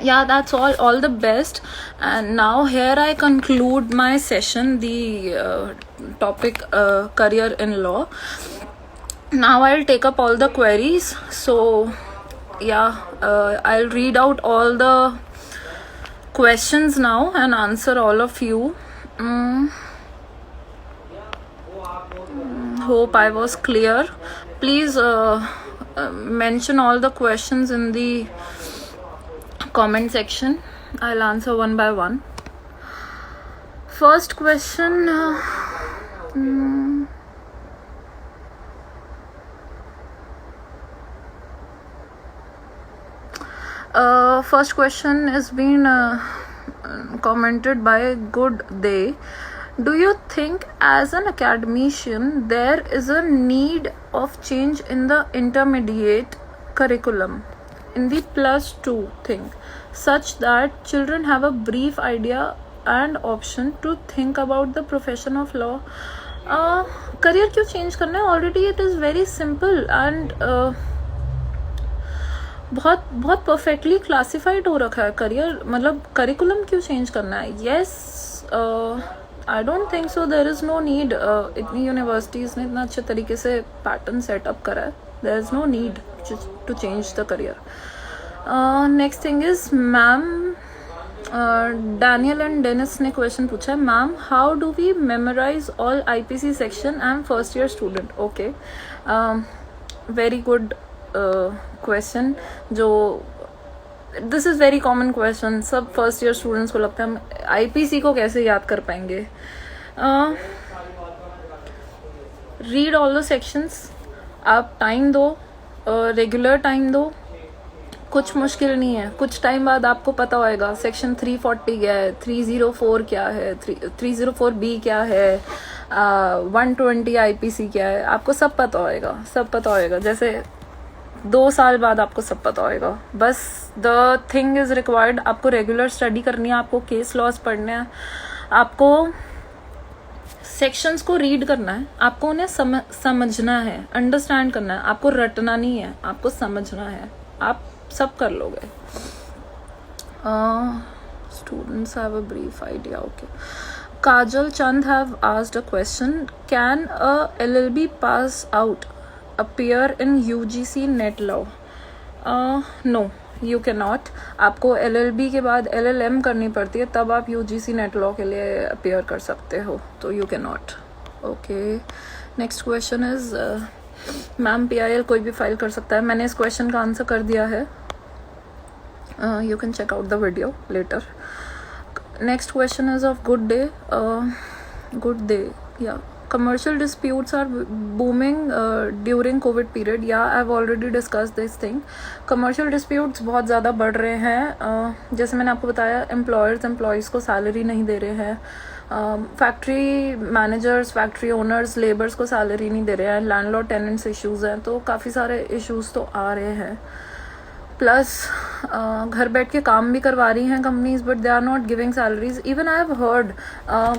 yeah, that's all the best. And now here I conclude my session, the topic career in law. Now I'll take up all the queries. So yeah, I'll read out all the questions now and answer all of you. Hope I was clear. Please mention all the questions in the comment section. I'll answer one by one. First question. First question is been commented by Good Day. Do you think as an academician there is a need of change in the intermediate curriculum, in the +2 thing, such that children have a brief idea and option to think about the profession of law? Career क्यों change करना है? Already it is very simple and बहुत बहुत perfectly classified हो रखा है career. मतलब curriculum क्यों चेंज करना है? Yes, I don't think so. There is no need. इतनी यूनिवर्सिटीज़ ने इतना अच्छे तरीके से पैटर्न सेटअप करा है. There is no need to change the career. Next thing is ma'am, Daniel and Dennis ने क्वेश्चन पूछा है, ma'am how do we memorise all IPC section? I am first year student. Okay, very good question. जो this is very common question. सब first year students को लगता है हम IPC को कैसे याद कर पाएंगे. Read all the sections. आप टाइम दो, रेगुलर टाइम दो. कुछ मुश्किल नहीं है. कुछ टाइम बाद आपको पता होएगा सेक्शन 340 क्या है, 304 क्या है, 304B क्या है, 120 IPC क्या है. आपको सब पता होएगा, सब पता होएगा. जैसे 2 साल बाद आपको सब पता होएगा. बस द थिंग इज रिक्वायर्ड, आपको रेगुलर स्टडी करनी है, आपको केस लॉज पढ़ने हैं, आपको सेक्शंस को रीड करना है, आपको उन्हें समझना है, अंडरस्टैंड करना है. आपको रटना नहीं है, आपको समझना है. आप सब कर लोगे. Students have a brief idea. Okay, Kajal Chand have asked a question, can a LLB pass out appear in UGC net law? No, you cannot. आपको LLB के बाद LLM करनी पड़ती है, तब आप UGC net law के लिए appear कर सकते हो. तो you cannot. Okay, next question is ma'am PIL कोई भी फाइल कर सकता है. मैंने इस क्वेश्चन का आंसर कर दिया है. You can check out the video later. Next question is of good day. Good day. Yeah. Commercial disputes are booming during COVID period. Yeah, I've already discussed this thing. Commercial disputes बहुत ज़्यादा बढ़ रहे हैं. जैसे मैंने आपको बताया, employers employees को सैलरी नहीं दे रहे हैं. Factory managers, factory owners, labours को सैलरी नहीं दे रहे हैं. लैंडलॉर्ड टेनेंट्स इश्यूज़ हैं. तो काफ़ी सारे इश्यूज़ तो आ रहे हैं. प्लस घर बैठ के काम भी करवा रही हैं companies, but they are not giving salaries. Even I have heard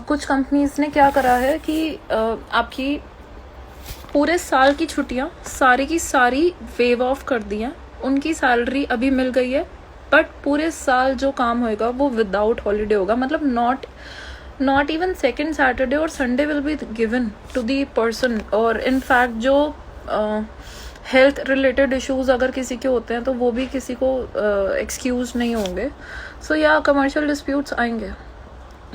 कुछ कंपनीज ने क्या करा है कि आपकी पूरे साल की छुट्टियां सारी की सारी वेव ऑफ कर दी हैं. उनकी सैलरी अभी मिल गई है, बट पूरे साल जो काम होएगा वो विदाउट हॉलीडे होगा. मतलब नॉट इवन सेकेंड सैटरडे और Sunday will be given to the person. और इनफैक्ट जो हेल्थ रिलेटेड इश्यूज अगर किसी के होते हैं तो वो भी किसी को एक्सक्यूज नहीं होंगे. सो या कमर्शियल डिस्प्यूट्स आएंगे.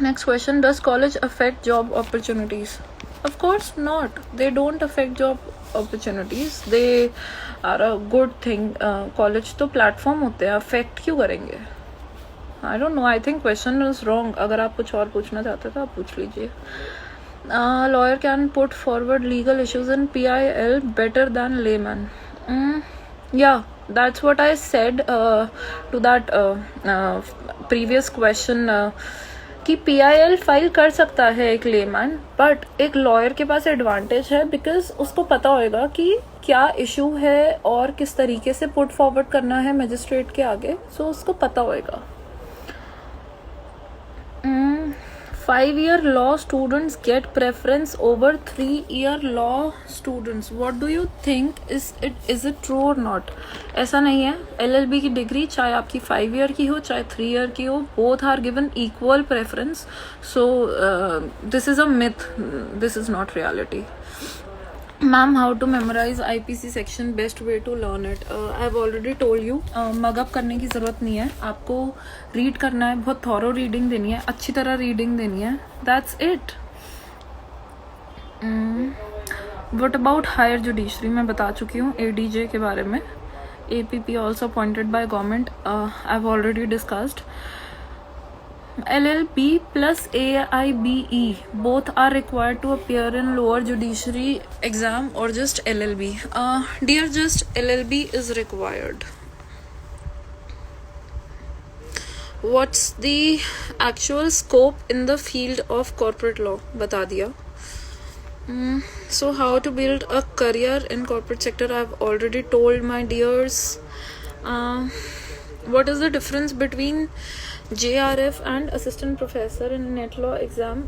Next question, does college affect job opportunities? Of course not. They don't affect job opportunities. They are a good thing. College तो प्लेटफॉर्म होते हैं, अफेक्ट क्यों करेंगे? I don't know. I think question is wrong. अगर आप कुछ और पूछना चाहते तो आप पूछ लीजिए. Lawyer can put forward legal issues in PIL better than layman. Yeah, that's what I said to that previous question. कि PIL फाइल कर सकता है एक लेमैन, बट एक लॉयर के पास एडवांटेज है बिकॉज उसको पता होएगा कि क्या इशू है और किस तरीके से पुट फॉरवर्ड करना है मजिस्ट्रेट के आगे. सो उसको पता होएगा. 5-year law students get preference over 3-year law students. What do you think? Is it true or not? ऐसा नहीं है. LLB की डिग्री चाहे आपकी 5 year की हो चाहे 3 year की हो, both are given equal preference. So this is a myth. This is not reality. Ma'am how to memorise IPC section, best way to learn it? I have already told you. Mug up करने की ज़रूरत नहीं है. आपको read करना है, बहुत thorough reading देनी है, अच्छी तरह रीडिंग देनी है. That's it. What about higher judiciary? मैं बता चुकी हूँ ADJ के बारे में. APP also appointed by government. I have already discussed. LLB plus AIBE both are required to appear in lower judiciary exam or just LLB? Dear, just LLB is required. What's the actual scope in the field of corporate law? बता दिया. So how to build a career in corporate sector? I've already told my dears. What is the difference between JRF and assistant professor in net law exam?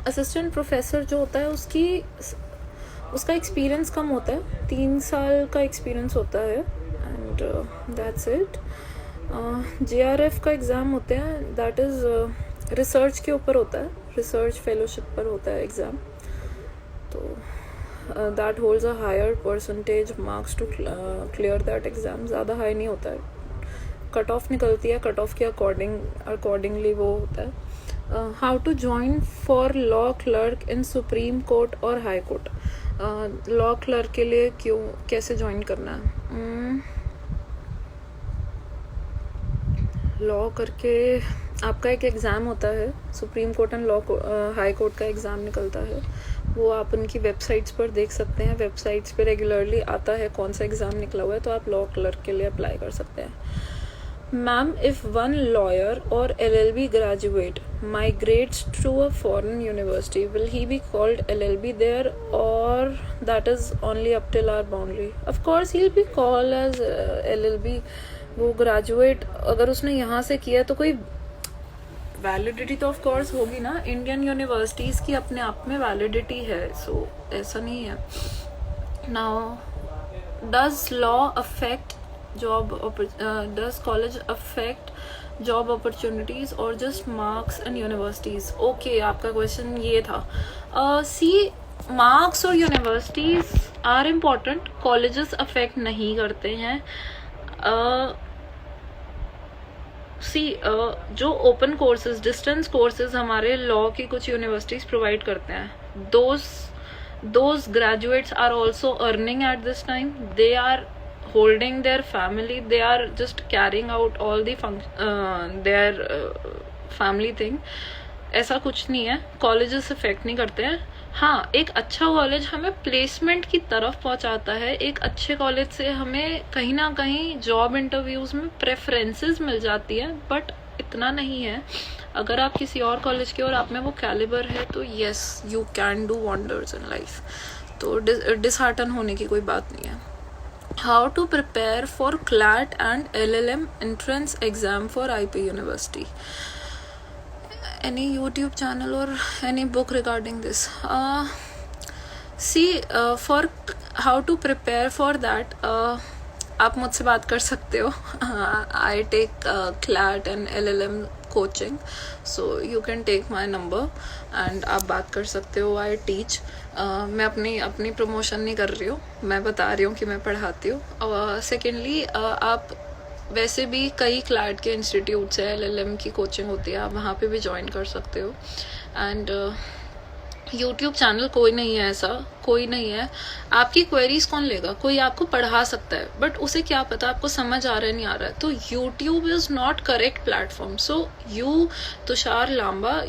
Assistant professor जो होता है उसका experience कम होता है, 3 साल का एक्सपीरियंस होता है, एंड दैट्स इट. JRF का एग्ज़ाम होते हैं, दैट इज़ रिसर्च के ऊपर होता है, रिसर्च फेलोशिप पर होता है एग्ज़ाम. तो that holds a higher percentage marks to clear that exam. ज़्यादा हाई नहीं होता है, कट ऑफ निकलती है, कट ऑफ के अकॉर्डिंगली वो होता है. How to join for law clerk in supreme court और हाई कोर्ट. लॉ क्लर्क के लिए कैसे ज्वाइन करना है? लॉ करके आपका एक एग्ज़ाम होता है, supreme court and high court का एग्ज़ाम निकलता है. वो आप उनकी वेबसाइट्स पर देख सकते हैं. वेबसाइट्स पे रेगुलरली आता है कौन सा एग्ज़ाम निकला हुआ है, तो आप लॉ क्लर्क के लिए अप्लाई कर सकते हैं. मैम, इफ़ वन लॉयर और LLB graduate migrates to a foreign university, will he be called LLB there, or that is only up till our boundary? Of course he'll be called as LLB. वो graduate अगर उसने यहाँ से किया तो कोई validity तो ऑफ कोर्स होगी ना. इंडियन यूनिवर्सिटीज़ की अपने आप में वैलिडिटी है, सो ऐसा नहीं है. Now does law affect does college affect job opportunities or just marks and universities? Okay, आपका क्वेश्चन ये था. See, marks और universities are important, colleges affect नहीं करते हैं. जो ओपन कोर्सेज, डिस्टेंस कोर्सेज हमारे लॉ की कुछ यूनिवर्सिटीज प्रोवाइड करते हैं, those graduates are also earning at this time. They are holding their family, they are just carrying out all the their family thing. ऐसा कुछ नहीं है, कॉलेजेस इफेक्ट नहीं करते हैं. हाँ, एक अच्छा कॉलेज हमें प्लेसमेंट की तरफ पहुंचाता है. एक अच्छे कॉलेज से हमें कहीं ना कहीं जॉब इंटरव्यूज में प्रेफरेंसेस मिल जाती है, बट इतना नहीं है. अगर आप किसी और कॉलेज के और आप में वो कैलिबर है तो yes, you can do wonders in life. तो डिसहार्टन होने की कोई बात नहीं है. How to prepare for CLAT and LLM entrance exam for IP university. Any YouTube channel or any book regarding this? For how to prepare for that, आप मुझसे बात कर सकते हो. I take CLAT and LLM coaching, so you can take my number and आप बात कर सकते हो. I teach. मैं अपनी प्रमोशन नहीं कर रही हूँ, मैं बता रही हूँ कि मैं पढ़ाती हूँ. सेकेंडली, आप वैसे भी कई क्लैट के इंस्टीट्यूट्स है, LLM की कोचिंग होती है, आप वहाँ पे भी ज्वाइन कर सकते हो. एंड यूट्यूब चैनल कोई नहीं है, ऐसा कोई नहीं है. आपकी क्वेरीज कौन लेगा? कोई आपको पढ़ा सकता है, बट उसे क्या पता आपको समझ आ रहा है नहीं आ रहा है. तो YouTube is not correct platform. So you, Tushar Lamba,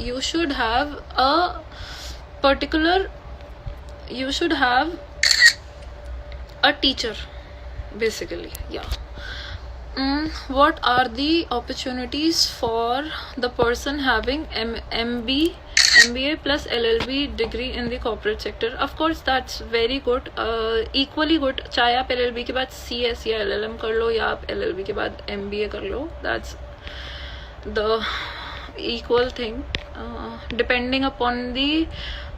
you should have a teacher basically. Yeah. What are the opportunities for the person having MBA plus LLB degree in the corporate sector? Of course, that's very good, equally good. चाहे आप LLB के बाद CS या LLM कर लो, या आप LLB के बाद MBA कर लो, that's the equal thing. Depending upon the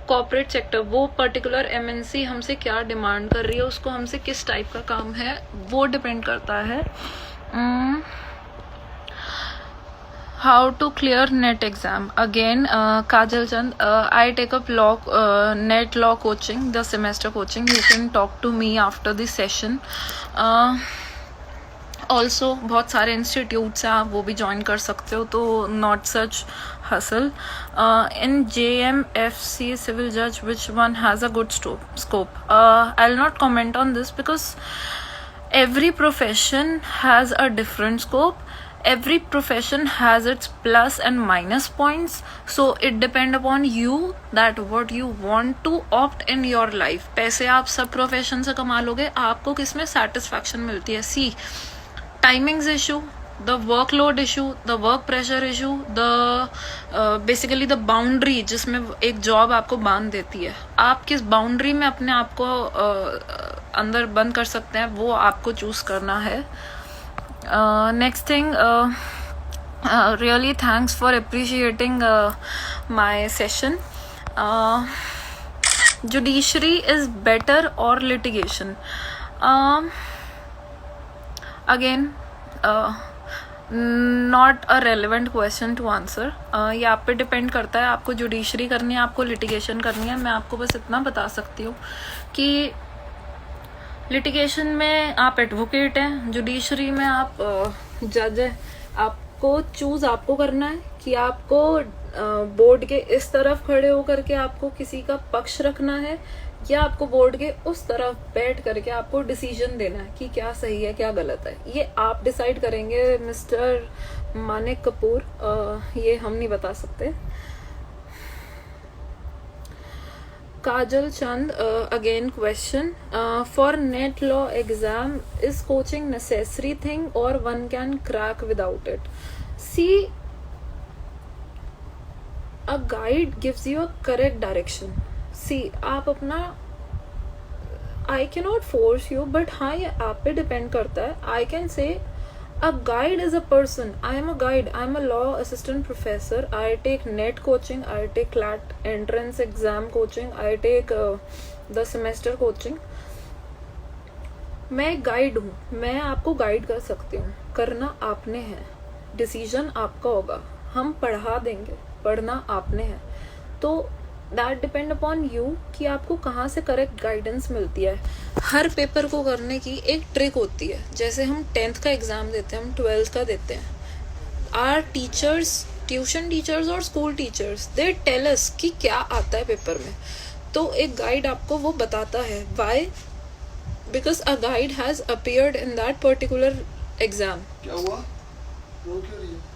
corporate sector, वो पर्टिकुलर MNC हमसे क्या डिमांड कर रही है, उसको हमसे किस टाइप का काम है, वो डिपेंड करता है. How to clear NET exam. Again, Kajal Chand, I take up NET law coaching, the semester coaching. You can talk to me after this session. Also बहुत सारे इंस्टीट्यूट्स हैं, आप वो भी ज्वाइन कर सकते हो, तो not such hustle. In JMFC civil judge, which one has a good scope? I'll not comment on this because every profession has a different scope. Every profession has its plus and minus points, so it depends upon you that what you want to opt in your life. पैसे आप सब profession से कमा लोगे, आपको किसमें satisfaction मिलती है? See, timings issue, the workload issue, the work pressure issue, basically the boundary जिसमें एक जॉब आपको बांध देती है, आप किस बाउंड्री में अपने आप को अंदर बंद कर सकते हैं, वो आपको चूज करना है. Next thing, really thanks for appreciating my session. Judiciary is better और litigation? Again not a relevant question to answer. ये आप पे डिपेंड करता है, आपको जुडिशरी करनी है, आपको लिटिगेशन करनी है. मैं आपको बस इतना बता सकती हूँ कि लिटिगेशन में आप एडवोकेट हैं, जुडिशरी में आप जज हैं. आपको चूज आपको करना है कि आपको बोर्ड के इस तरफ खड़े होकर के आपको किसी का पक्ष रखना है, या आपको बोर्ड के उस तरफ बैठ करके आपको डिसीजन देना है कि क्या सही है क्या गलत है. ये आप डिसाइड करेंगे मिस्टर मानिक कपूर, ये हम नहीं बता सकते. Kajal Chand, again question, for NET law exam, is coaching necessary thing or one can crack without it? See, a guide gives you a correct direction. See, आप अपना I cannot force you, but हाँ ये आप पे depend करता है. I can say a guide is a person. I am a guide. I am a law assistant professor. I take NET coaching. I take CLAT entrance exam coaching. I take the semester coaching. मैं guide हूँ, मैं आपको guide कर सकती हूँ. करना आपने है, डिसीजन आपका होगा. हम पढ़ा देंगे, पढ़ना आपने है. तो दैट डिपेंड अपॉन यू कि आपको कहाँ से करेक्ट गाइडेंस मिलती है. हर पेपर को करने की एक ट्रिक होती है. जैसे हम 10th का एग्जाम देते हैं, हम 12th का देते हैं. आर टीचर्स, ट्यूशन टीचर्स और school teachers, they tell us कि क्या आता है पेपर में. तो एक गाइड आपको वो बताता है. Why? Because a guide has appeared in that particular exam. क्या हुआ? रो क्यों रही है?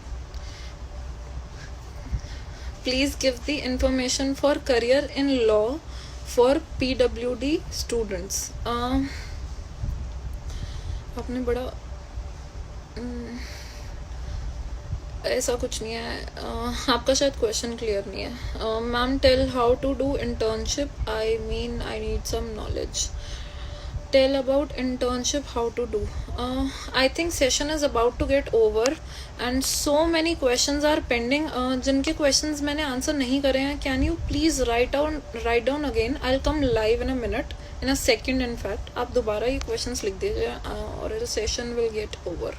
Please give the information for career in law for PWD students. आपने बड़ा ऐसा कुछ नहीं है. आपका शायद क्वेश्चन क्लियर नहीं है. Ma'am tell how to do internship. I mean I need some knowledge. Tell about internship, how to do. I think session is about to get over and so many questions are pending. जिनके questions मैंने answer नहीं करे हैं, can you please write down again? I'll come live in a minute, in a second in fact. आप दोबारा ये questions लिख दीजिए और session will get over.